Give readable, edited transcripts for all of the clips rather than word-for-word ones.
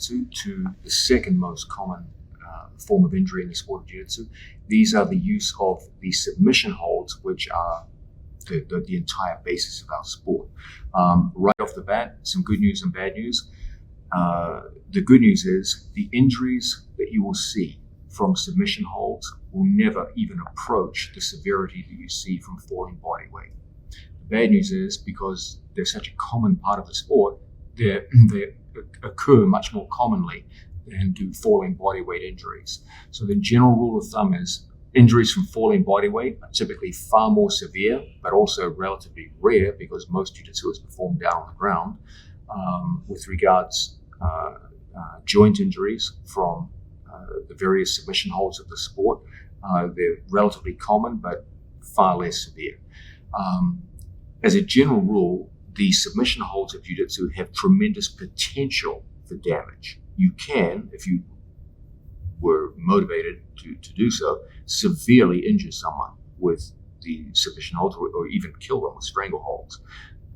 jiu-jitsu to the second most common form of injury in the sport of jiu-jitsu. These are the use of the submission holds, which are the entire basis of our sport. Right off the bat, some good news and bad news. The good news is the injuries that you will see from submission holds will never even approach the severity that you see from falling body weight. The bad news is because they're such a common part of the sport, they occur much more commonly than do falling body weight injuries. So the general rule of thumb is injuries from falling body weight are typically far more severe, but also relatively rare because most jiu-jitsuers perform down on the ground. With regards joint injuries from the various submission holds of the sport, they're relatively common, but far less severe. As a general rule, the submission holds of jiu-jitsu have tremendous potential for damage. You can, if you were motivated to do so, severely injure someone with the submission holds or even kill them with strangleholds.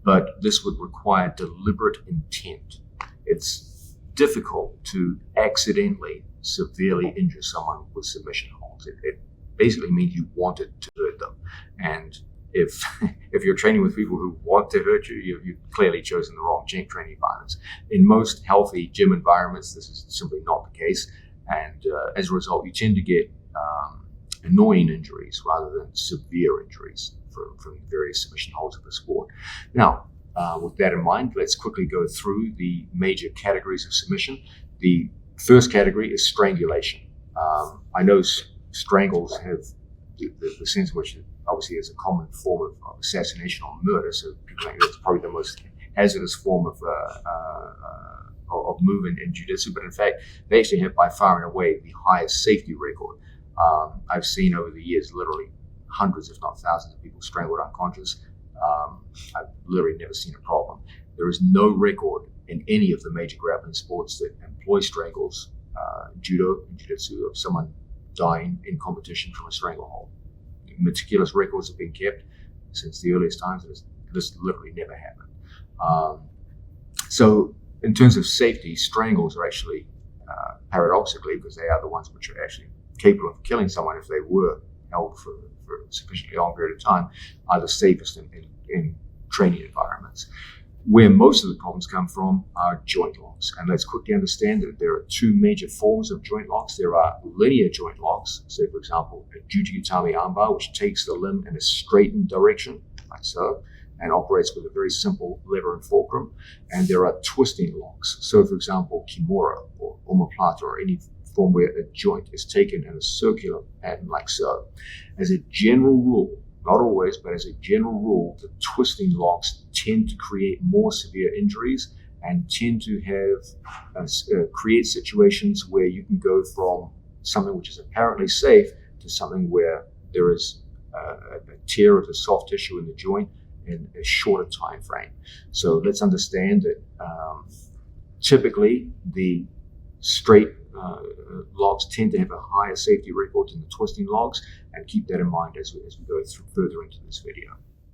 But this would require deliberate intent. It's difficult to accidentally severely injure someone with submission holds. It basically means you wanted to hurt them. And if you're training with people who want to hurt you, you've clearly chosen the wrong training environments. In most healthy gym environments, this is simply not the case. And as a result, you tend to get annoying injuries rather than severe injuries from various submission holds of the sport. Now, with that in mind, let's quickly go through the major categories of submission. The first category is strangulation. I know strangles have the sense in which it obviously is a common form of assassination or murder, so people think that's probably the most hazardous form of movement in jiu-jitsu, but in fact, they actually have by far and away the highest safety record. I've seen over the years literally hundreds, if not thousands, of people strangled unconscious. I've literally never seen a problem. There is no record in any of the major grappling sports that employ strangles, judo and jiu-jitsu, of someone dying in competition from a stranglehold. Meticulous records have been kept since the earliest times, and this literally never happened. So in terms of safety, strangles are actually, paradoxically, because they are the ones which are actually capable of killing someone if they were held for a sufficiently long period of time, are the safest in training environments. Where most of the problems come from are joint locks. And let's quickly understand that there are two major forms of joint locks. There are linear joint locks, say for example, a Jujigatami armbar, which takes the limb in a straightened direction, like so, and operates with a very simple lever and fulcrum. And there are twisting locks. So for example, Kimura or omoplata, or any form where a joint is taken in a circular pattern like so. As a general rule, not always, but as a general rule, the twisting locks tend to create more severe injuries and tend to have create situations where you can go from something which is apparently safe to something where there is a tear of the soft tissue in the joint in a shorter time frame. So let's understand that typically the straight locks tend to have a higher safety record than the twisting locks, and keep that in mind as we go further into this video.